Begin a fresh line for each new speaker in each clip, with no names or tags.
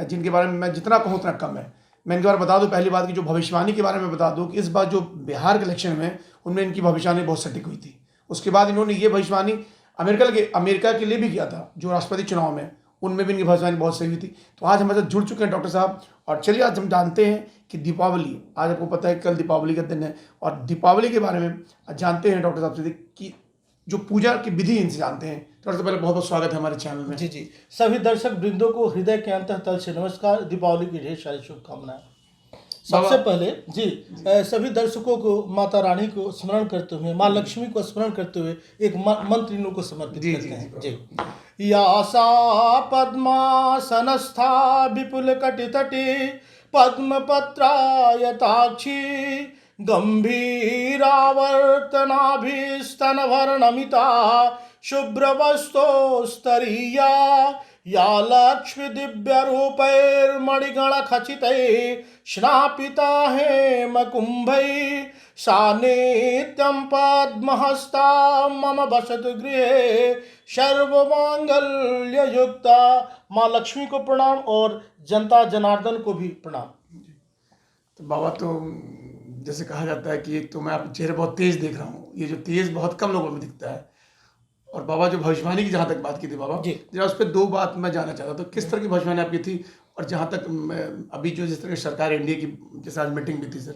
जिनके बारे में मैं जितना कहूँ उतना कम है। मैं इनके बारे में बता दूं, पहली बात की जो भविष्यवाणी के बारे में बता दूं कि इस बार जो बिहार के इलेक्शन में उनमें इनकी भविष्यवाणी बहुत सटीक हुई थी। उसके बाद इन्होंने ये भविष्यवाणी अमेरिका के लिए भी किया था, जो राष्ट्रपति चुनाव में, उनमें भी इनकी भविष्यवाणी बहुत सही हुई थी। तो आज हमारे साथ जुड़ चुके हैं डॉक्टर साहब। और चलिए आज हम जानते हैं कि दीपावली, आज आपको पता है कल दीपावली का दिन है, और दीपावली के बारे में जानते हैं डॉक्टर साहब से कि जो पूजा की विधि इनसे जानते हैं। तो सबसे पहले बहुत बहुत स्वागत है हमारे चैनल में।
जी जी, सभी दर्शक वृंदों को हृदय के अंतःतल से नमस्कार। दीपावली की ढेर सारी शुभकामनाएं। सबसे पहले सभी दर्शकों को माता रानी को स्मरण करते हुए, माँ लक्ष्मी को स्मरण करते हुए एक मंत्र इन लोगों को समर्पित करते हैं। जी। या सा पद्मासनस्था विपुल कटितटे पद्मपत्रायताक्षी गंभीरावर्तनाभिस्तनवर्णमिता शुभ्रवस्तोस्तरीया या लक्ष्मी दिव्यरूपैर्मणिगणखचितैः स्नापिता हेमकुम्भैः सा नित्यं पद्महस्ता मम वसतु गृहे सर्वमांगल्ययुक्ता। माँ लक्ष्मी को प्रणाम और जनता जनार्दन को भी प्रणाम।
तो बाबा, तो जैसे कहा जाता है कि एक तो मैं आपके चेहरे बहुत तेज देख रहा हूँ, ये जो तेज बहुत कम लोगों में दिखता है। और बाबा जो भविष्यवाणी की जहाँ तक बात की थी बाबा, जरा उस पर दो बात मैं जानना चाहता था। तो किस तरह की भविष्यवाणी आपकी थी, और जहाँ तक अभी जो जिस तरह की सरकार एनडीए की जैसे आज मीटिंग भी थी सर,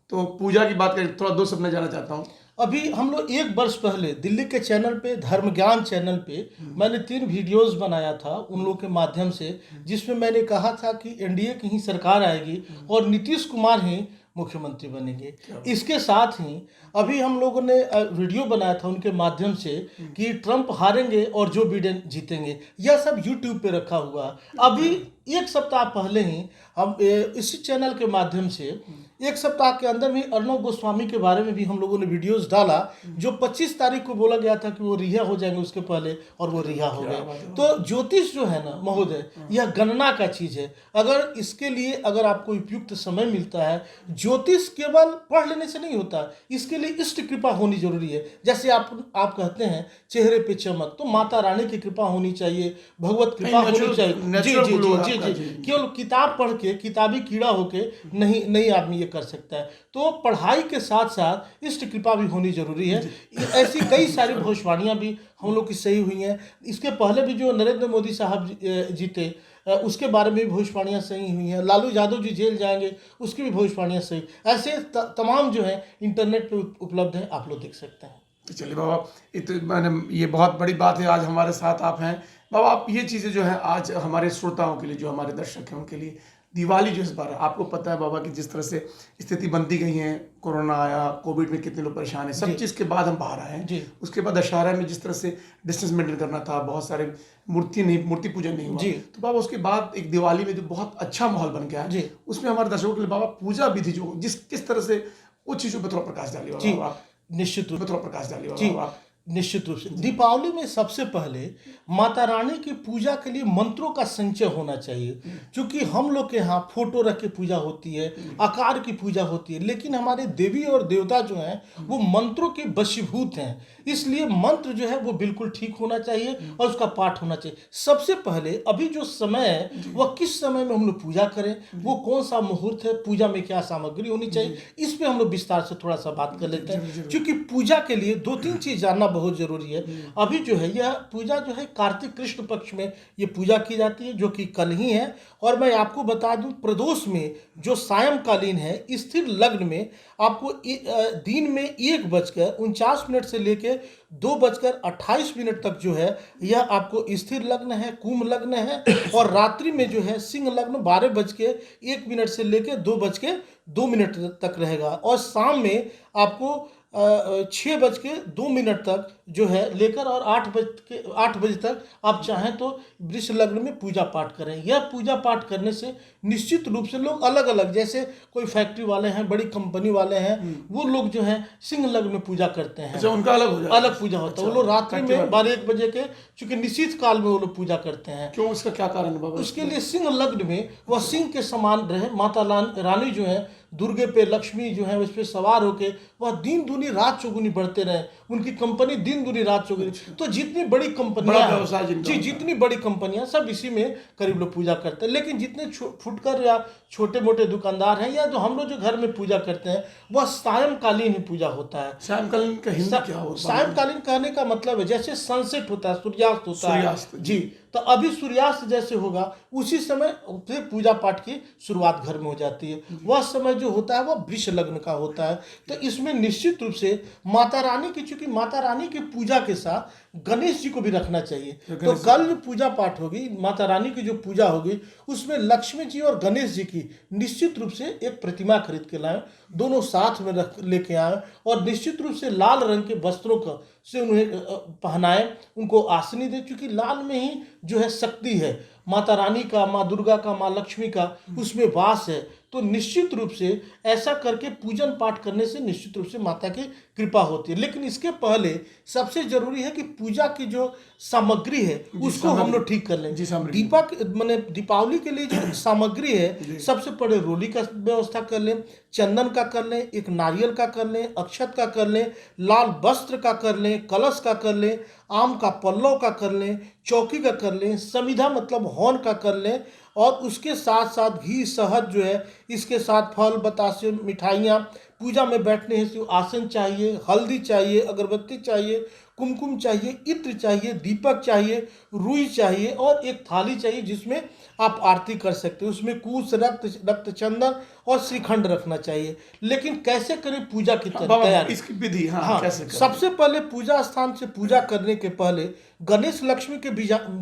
तो पूजा की बात करें, थोड़ा दो शब्द मैं जानना चाहता हूँ।
अभी हम लोग 1 वर्ष पहले दिल्ली के चैनल पे, धर्म ज्ञान चैनल पे, मैंने 3 वीडियोस बनाया था उन लोगों के माध्यम से, जिसमें मैंने कहा था कि एनडीए की ही सरकार आएगी और नीतीश कुमार ही मुख्यमंत्री बनेंगे। इसके साथ ही अभी हम लोगों ने वीडियो बनाया था उनके माध्यम से कि ट्रंप हारेंगे और जो बिडेन जीतेंगे। यह सब यूट्यूब पे रखा हुआ। अभी 1 सप्ताह पहले ही हम इसी चैनल के माध्यम से 1 सप्ताह के अंदर भी अर्णव गोस्वामी के बारे में भी हम लोगों ने वीडियोस डाला, जो 25 तारीख को बोला गया था कि वो रिहा हो जाएंगे उसके पहले, और वो रिहा हो गए। तो ज्योतिष जो है ना महोदय, यह गणना का चीज़ है। अगर इसके लिए अगर आपको उपयुक्त समय मिलता है, ज्योतिष केवल पढ़ लेने से नहीं होता, इसके लिए इष्ट कृपा होनी जरूरी है। जैसे आप कहते हैं चेहरे पे चमक, तो माता रानी की कृपा होनी चाहिए, भगवत कृपा होनी चाहिए। जी जी जी जी जी, केवल किताब पढ़ के, किताबी कीड़ा होके नहीं आदमी कर सकता है। तो पढ़ाई के साथ साथ इष्ट कृपा भी होनी जरूरी है। ऐसी कई सारी भविष्यवाणियां भी हम लोग की सही हुई हैं। इसके पहले भी जो नरेंद्र मोदी साहब जीते, उसके बारे में भी भविष्यवाणियां सही हुई हैं। लालू यादव जी जेल जाएंगे, उसकी भी भविष्यवाणियां सही। ऐसे तमाम जो है इंटरनेट पे उपलब्ध हैं, आप लोग देख सकते हैं।
तो चलिए बाबा, ये बहुत बड़ी बात है, आज हमारे साथ आप हैं बाबा। आप ये चीज़ें जो है आज हमारे श्रोताओं के लिए, जो हमारे दर्शक हैं, उनके लिए दिवाली जो इस बार है, आपको पता है बाबा कि जिस तरह से स्थिति बनती गई है, कोरोना आया, कोविड में कितने लोग परेशान हैं, सब चीज़ के बाद हम बाहर आए हैं। उसके बाद दशहरा में जिस तरह से डिस्टेंस मेंटेन करना था, बहुत सारे मूर्ति पूजन नहीं हुआ, तो बाबा उसके बाद एक दिवाली में जो बहुत अच्छा माहौल बन गया है, उसमें हमारे दर्शकों के लिए बाबा पूजा विधि जो किस तरह से, उस चीज़ों पर थोड़ा प्रकाश डालिए बाबा।
निश्चित रूप
में थोड़ा प्रकाश डालिए बाबा।
निश्चित रूप से दीपावली में सबसे पहले माता रानी की पूजा के लिए मंत्रों का संचय होना चाहिए। क्योंकि हम लोग के यहाँ फोटो रख के पूजा होती है, आकार की पूजा होती है, लेकिन हमारे देवी और देवता जो हैं वो मंत्रों के वशीभूत हैं। इसलिए मंत्र जो है वो बिल्कुल ठीक होना चाहिए और उसका पाठ होना चाहिए। सबसे पहले अभी जो समय है वह किस समय में हम लोग पूजा करें, वो कौन सा मुहूर्त है, पूजा में क्या सामग्री होनी चाहिए, इस पर हम लोग विस्तार से थोड़ा सा बात कर लेते हैं। क्योंकि पूजा के लिए 2-3 चीज जानना बहुत जरूरी है। अभी जो है यह पूजा जो है कार्तिक कृष्ण पक्ष में ये पूजा की जाती है, जो कि कल ही है। और मैं आपको बता दूं, प्रदोष में जो सायंकालीन है, स्थिर लग्न में आपको दिन में 1:49 से लेके 2:28 तक जो है यह आपको स्थिर लग्न है, कुंभ लग्न है। और रात्रि में जो है सिंह लग्न 12:01 से लेके 2:02 तक रहेगा। और शाम में आपको 6:02 तक जो है लेकर और 8 बजे तक आप चाहें तो वृष लग्न में पूजा पाठ करें। यह पूजा पाठ करने से निश्चित रूप से लोग अलग अलग, जैसे कोई फैक्ट्री वाले हैं, बड़ी कंपनी वाले हैं, वो लोग जो है सिंह लग्न में पूजा करते हैं।
अच्छा, उनका अलग
पूजा होता है। वो लोग रात्रि में 12-1 बजे के, चूंकि निश्चित काल में वो लोग पूजा करते हैं।
क्यों, उसका क्या कारण है बाबा?
उसके लिए सिंह लग्न में वह सिंह के समान रहे, माता रानी जो है दुर्गे पे लक्ष्मी जो है उस पर सवार होके वह दिन दूनी रात चौगुनी बढ़ते रहे, उनकी कंपनी दिन दूनी रात चौगुनी। तो जितनी बड़ी कंपनियां
बड़ा व्यवसाय
हैं
जिनका
जी,
होता है।
जितनी बड़ी कंपनियां सब इसी में करीब लोग पूजा करते हैं। लेकिन जितने फुटकर या छोटे मोटे दुकानदार हैं या जो हम लोग जो घर में पूजा करते हैं वह सायंकालीन ही पूजा होता है।
सायंकालीन का हिंदी क्या होता है?
सायंकालीन कहने का मतलब है जैसे सनसेट होता है, सूर्यास्त होता है
सूर्यास्त,
जी, तो अभी सूर्यास्त जैसे होगा उसी समय फिर पूजा पाठ की शुरुआत घर में हो जाती है। वह समय जो होता है वह वृष लग्न का होता है। तो इसमें निश्चित रूप से माता रानी की, चूंकि माता रानी की पूजा के साथ गणेश जी को भी रखना चाहिए। तो कल जो पूजा पाठ होगी, माता रानी की जो पूजा होगी, उसमें लक्ष्मी जी और गणेश जी की निश्चित रूप से एक प्रतिमा खरीद के लाएं, दोनों साथ में रख लेके आए और निश्चित रूप से लाल रंग के वस्त्रों का से उन्हें पहनाएं, उनको आसनी दें, क्योंकि लाल में ही जो है शक्ति है, माता रानी का, माँ दुर्गा का, माँ लक्ष्मी का उसमें वास है। तो निश्चित रूप से ऐसा करके पूजन पाठ करने से निश्चित रूप से माता की कृपा होती है। लेकिन इसके पहले सबसे जरूरी है कि पूजा की जो सामग्री है उसको हम लोग ठीक कर लें।
जी, सामग्री।
माने दीपावली के लिए जो सामग्री है, सबसे पहले रोली का व्यवस्था कर लें, चंदन का कर लें, एक नारियल का कर लें, अक्षत का कर लें, लाल वस्त्र का कर लें, कलश का कर लें, आम का पल्लव का कर लें, चौकी का कर लें, समिधा मतलब हवन का कर लें, और उसके साथ साथ घी शहद जो है, इसके साथ फल बतासे मिठाइयाँ, पूजा में बैठने हेतु आसन चाहिए, हल्दी चाहिए, अगरबत्ती चाहिए, कुमकुम चाहिए, इत्र चाहिए, दीपक चाहिए, रुई चाहिए और एक थाली चाहिए जिसमें आप आरती कर सकते हो। उसमें कुश, रक्त चंदन और श्रीखंड रखना चाहिए। लेकिन कैसे करें पूजा की तैयारी,
इसकी विधि? हाँ,
हाँ,
कैसे करें?
सबसे पहले पूजा स्थान से पूजा करने के पहले गणेश लक्ष्मी के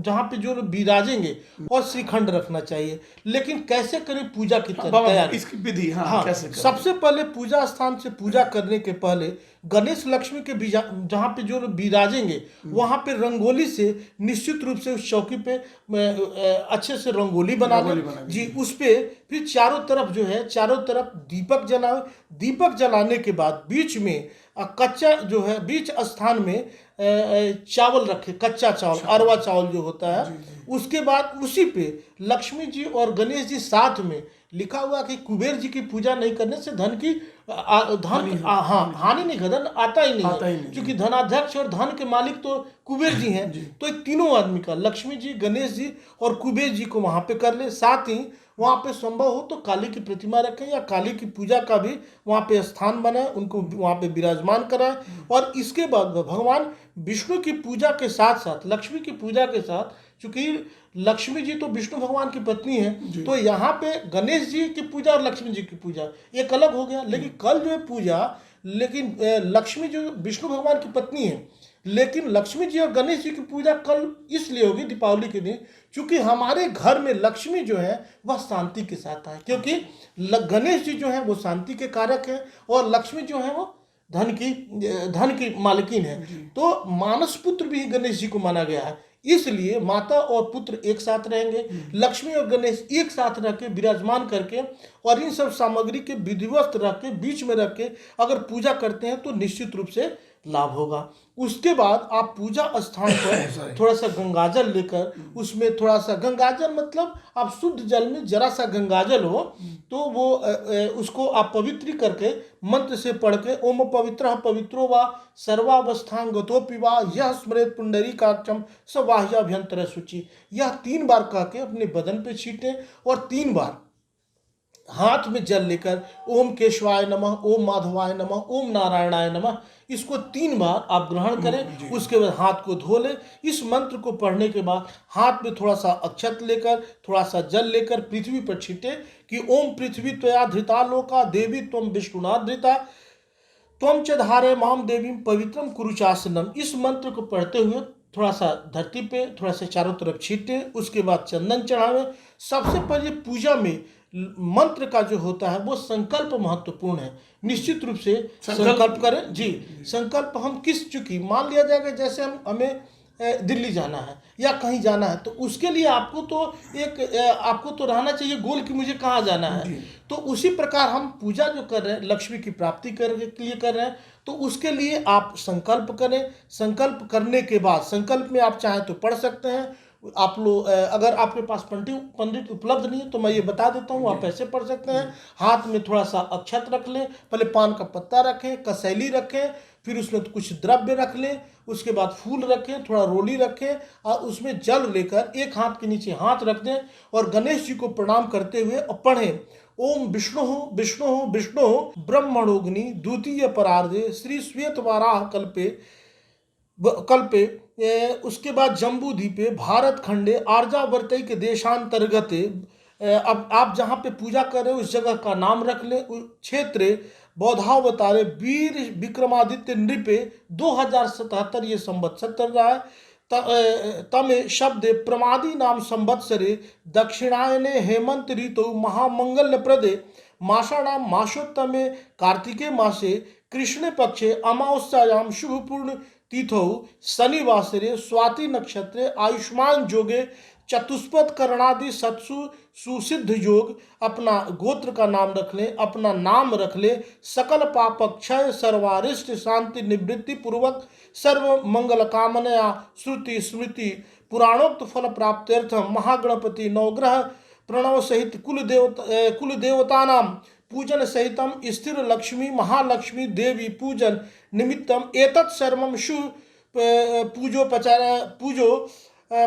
जहाँ पे जो विराजेंगे और श्रीखंड रखना चाहिए। लेकिन कैसे करें पूजा की तैयारी,
इसकी विधि? हाँ,
हाँ,
कैसे करें?
सबसे पहले पूजा स्थान से पूजा करने के पहले गणेश लक्ष्मी के जहाँ पे जो विराजेंगे वहां पे रंगोली से निश्चित रूप से उस चौकी पे अच्छे से रंगोली बना लें जी। उस पे फिर चारों तरफ जो है, चारों तरफ दीपक जलाओ। दीपक जलाने के बाद बीच में कच्चा जो है, बीच स्थान में चावल रखे, कच्चा चावल, अरवा चावल जो होता है। उसके बाद उसी पे लक्ष्मी जी और गणेश जी साथ में, लिखा हुआ कि कुबेर जी की पूजा नहीं करने से धन की हानि नहीं, धन आता ही नहीं है, क्योंकि धनाध्यक्ष और धन के मालिक तो कुबेर जी हैं। तो एक तीनों आदमी का, लक्ष्मी जी, गणेश जी और कुबेर जी को वहां पे कर ले। साथ ही वहां पे संभव हो तो काली की प्रतिमा रखें या काली की पूजा का भी वहां पे स्थान बनाए, उनको वहां पे विराजमान कराएं। और इसके बाद भगवान विष्णु की पूजा के साथ साथ लक्ष्मी की पूजा के साथ, चूंकि लक्ष्मी जी तो विष्णु भगवान की पत्नी है, तो यहाँ पे गणेश जी की पूजा और लक्ष्मी जी की पूजा एक अलग हो गया। लेकिन कल जो है पूजा, लेकिन लक्ष्मी जो विष्णु भगवान की पत्नी है, लेकिन लक्ष्मी जी और गणेश जी की पूजा कल इसलिए होगी दीपावली के दिन, क्योंकि हमारे घर में लक्ष्मी जो है वह शांति के साथ है। क्योंकि गणेश जी जो है वो शांति के कारक है और लक्ष्मी जो है वो धन की मालकिन है। तो मानस पुत्र भी गणेश जी को माना गया है, इसलिए माता और पुत्र एक साथ रहेंगे। लक्ष्मी और गणेश एक साथ रह के विराजमान करके और इन सब सामग्री के विधिवत रख के बीच में रख के अगर पूजा करते हैं तो निश्चित रूप से लाभ होगा। उसके बाद आप पूजा स्थान पर थोड़ा सा गंगाजल लेकर, उसमें थोड़ा सा गंगाजल मतलब आप शुद्ध जल में जरा सा गंगाजल हो तो वो उसको आप पवित्र करके मंत्र से पढ़ के, ओम पवित्र पवित्रो वा सर्वावस्थांगतोपि वा यह स्मरेत पुंडरीकाक्षम सबाह्याभ्यंतर शुचि, यह 3 बार कह के अपने बदन पे छीटें और 3 बार हाथ में जल लेकर ओम केशवाय नमः, ओम माधवाय नमः, ओम नारायणाय नमः, इसको 3 बार आप ग्रहण करें। उसके बाद हाथ को धो लें। इस मंत्र को पढ़ने के बाद हाथ में थोड़ा सा अक्षत लेकर, थोड़ा सा जल लेकर पृथ्वी पर छीटे कि ओम पृथ्वी त्वया धृता लोका देवी त्वम विष्णुना धृता त्वम च धारे माम देवी पवित्रम कुरुचासनम। इस मंत्र को पढ़ते हुए थोड़ा सा धरती पे थोड़ा सा चारों तरफ छीटे। उसके बाद चंदन चढ़ावें। सबसे पहले पूजा में मंत्र का जो होता है वो संकल्प महत्वपूर्ण है। निश्चित रूप से संकल्प करें जी। संकल्प हम किस, चूंकि मान लिया जाएगा जैसे हमें दिल्ली जाना है या कहीं जाना है, तो उसके लिए आपको तो रहना चाहिए गोल कि मुझे कहाँ जाना है। तो उसी प्रकार हम पूजा जो कर रहे हैं लक्ष्मी की प्राप्ति के लिए कर रहे हैं, तो उसके लिए आप संकल्प करें। संकल्प करने के बाद, संकल्प में आप चाहें तो पढ़ सकते हैं आप लोग अगर आपके पास पंडित पंडित उपलब्ध नहीं है तो मैं ये बता देता हूँ, आप ऐसे पढ़ सकते हैं। हाथ में थोड़ा सा अक्षत रख लें, पहले पान का पत्ता रखें, कसैली रखें, फिर उसमें कुछ द्रव्य रख लें, उसके बाद फूल रखें, थोड़ा रोली रखें और उसमें जल लेकर एक हाथ के नीचे हाथ रख दें और गणेश जी को प्रणाम करते हुए पढ़ें, ओम विष्णु विष्णु विष्णु ब्रह्मणोग्नि द्वितीय परार्धे श्री श्वेत वाराह कल्पे उसके बाद जम्बू द्वीपे भारत खंडे आर्यावर्त के देशांतर्गत अब आप जहाँ पे पूजा कर रहे हो उस जगह का नाम रख लें। क्षेत्र बौद्धावतारे वीर विक्रमादित्य नृपे 2077 ये संवत्सर चल रहा है। तमे शब्द प्रमादी नाम संवत्सरे दक्षिणायने हेमंत ऋतु महामंगल प्रदे मासाणाम मासोत्तमे कार्तिके मासे कृष्ण पक्षे अमावस्यायाम शुभपूर्ण तिथौ शनिवासरे स्वाति नक्षत्रे आयुष्मान जोगे चतुष्पद करणादि सत्सु सुसिद्ध योग। अपना गोत्र का नाम रख लें, अपना नाम रख लें, सकल पाप क्षय सर्वारिष्ट शांति निवृत्ति पूर्वक सर्व मंगल कामनया श्रुति स्मृति पुराणोक्त फल प्राप्त्यर्थम महागणपति नवग्रह प्रणव सहित कुल देवतानाम पूजन सहितम स्थिर लक्ष्मी महालक्ष्मी देवी पूजन निमित्तम एतत् सर्वम पूजो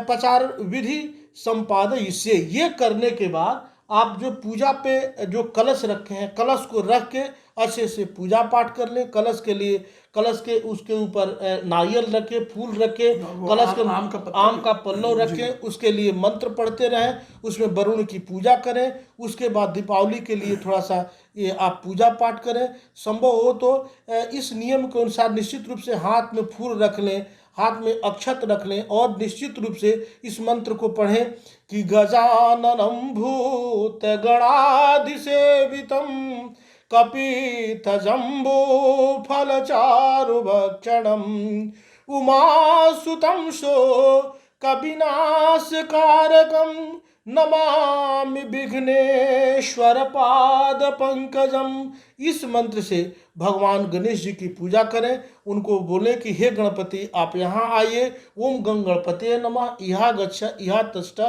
पचार विधि संपादयिष्ये। ये करने के बाद आप जो पूजा पे जो कलश रखे हैं कलश को रख के अच्छे से पूजा पाठ कर लें। कलश के उसके ऊपर नारियल रखे, फूल रखे, कलश के आम का पल्लव रखें, उसके लिए मंत्र पढ़ते रहें, उसमें वरुण की पूजा करें। उसके बाद दीपावली के लिए थोड़ा सा ये आप पूजा पाठ करें। संभव हो तो इस नियम के अनुसार निश्चित रूप से हाथ में फूल रख लें, हाथ में अक्षत रख लें और निश्चित रूप से इस मंत्र को पढ़ें कि गजाननं भूत गणाधिसेवितं कपित जम्बो फलचारु भक्षणम् उमासुतं सो कविनाशकारकं नमामि विघ्नेश्वर पाद पंकजम। इस मंत्र से भगवान गणेश जी की पूजा करें। उनको बोले कि हे गणपति आप यहाँ आइए, ओम गणपते नमः, यहाँ गच्छ यहाँ तष्ट।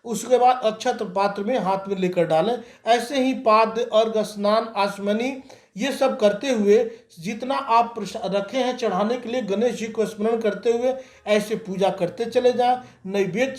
उसके बाद अक्षत पात्र में हाथ में लेकर डालें। ऐसे ही पाद अर्घ स्नान आचमनी ये सब करते हुए जितना आप रखे हैं चढ़ाने के लिए गणेश जी को स्मरण करते हुए ऐसे पूजा करते चले जाएं। नैवेद्य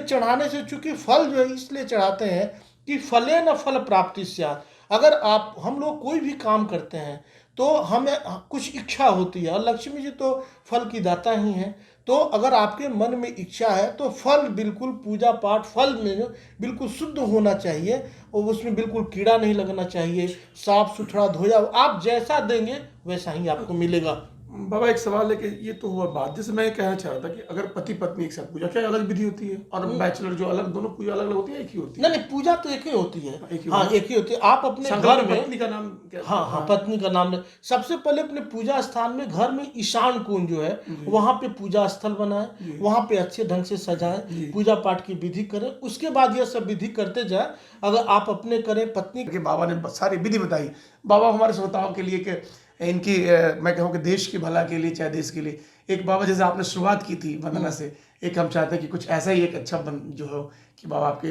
चढ़ाने से चूंकि फल जो है इसलिए चढ़ाते हैं कि फले न फल प्राप्ति स्यात्। अगर आप हम लोग कोई भी काम करते हैं तो हमें कुछ इच्छा होती है और लक्ष्मी जी तो फल की दाता ही हैं। तो अगर आपके मन में इच्छा है तो फल बिल्कुल पूजा पाठ फल में जो बिल्कुल शुद्ध होना चाहिए और उसमें बिल्कुल कीड़ा नहीं लगना चाहिए, साफ सुथरा धोया। आप जैसा देंगे वैसा ही आपको मिलेगा।
बाबा एक सवाल है कि ये तो हुआ बात, जैसे मैं कहना चाह रहा था कि अगर पति पत्नी एक साथ पूजा, क्या अलग विधि होती है? और बैचलर जो अलग, दोनों पूजा अलग अलग होती है, एक ही होती है?
नहीं, पूजा तो एक ही होती है। हाँ, एक ही होती है। आप अपने
घर
में
पत्नी का नाम क्या?
हाँ, पत्नी का नाम सबसे पहले अपने पूजा स्थान में घर में ईशान कोण जो है वहां पे पूजा स्थल बनाए, वहां पे अच्छे ढंग से सजाए, पूजा पाठ की विधि करें। उसके बाद यह सब विधि करते जाए। अगर आप अपने करें पत्नी
के बाबा ने सारी विधि बताई। बाबा हमारे श्रोताओं के लिए कि इनकी मैं कहूँ कि देश की भला के लिए, चाहे देश के लिए, एक बाबा जैसे आपने शुरुआत की थी वंदना से, एक हम चाहते हैं कि कुछ ऐसा ही एक अच्छा जो हो कि बाबा आपके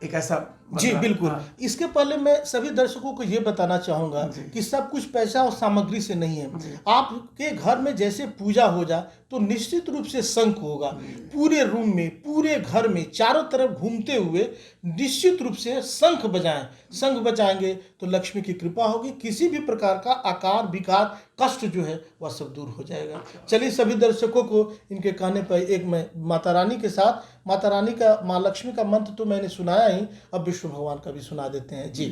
एक ऐसा
जी बिल्कुल। हाँ। इसके पहले मैं सभी दर्शकों को ये बताना चाहूँगा कि सब कुछ पैसा और सामग्री से नहीं है। आपके घर में जैसे पूजा हो जाए तो निश्चित रूप से शंख होगा पूरे रूम में, पूरे घर में चारों तरफ घूमते हुए निश्चित रूप से शंख बजाएं। शंख बजाएंगे तो लक्ष्मी की कृपा होगी, किसी भी प्रकार का आकार विकार कष्ट जो है वह सब दूर हो जाएगा। चलिए सभी दर्शकों को इनके कहने पर एक मैं माता रानी के साथ, माता रानी का, माँ लक्ष्मी का मंत्र तो मैंने सुनाया ही, अब विष्णु भगवान का भी सुना देते हैं जी।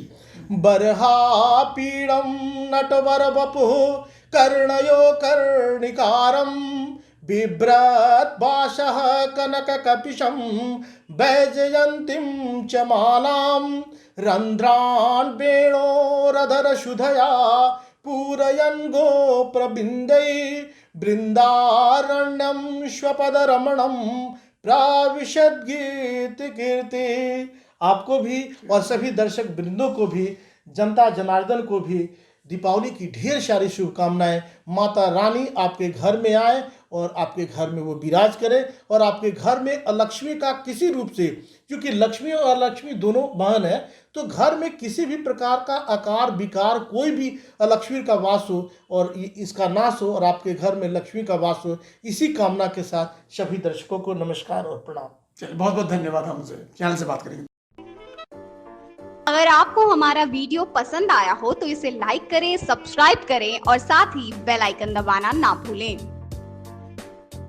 बरहा पीड़म नटवर वपु कर्णयो कर्णिकारम बिभ्रत बाशः कनक कपिशम वैजयंतीम च मालाम रंध्रान वेणोरधर शुधया पूरयन् गोप्रबिन्दै बृन्दारण्यं स्वपदरमणं प्राविशद् गीत कीर्ति। आपको भी और सभी दर्शक वृंदों को भी, जनता जनार्दन को भी दीपावली की ढेर सारी शुभकामनाएं। माता रानी आपके घर में आए और आपके घर में वो विराज करे और आपके घर में अलक्ष्मी का किसी रूप से, क्योंकि लक्ष्मी और अलक्ष्मी दोनों बहन है, तो घर में किसी भी प्रकार का आकार विकार कोई भी अलक्ष्मी का वास हो और इसका नाश हो और आपके घर में लक्ष्मी का वास हो, इसी कामना के साथ सभी दर्शकों को नमस्कार और प्रणाम।
चलिए, बहुत बहुत धन्यवाद। हमसे चैनल से बात करेंगे।
अगर आपको हमारा वीडियो पसंद आया हो तो इसे लाइक करें, सब्सक्राइब करें और साथ ही बेल आइकन दबाना ना भूलें।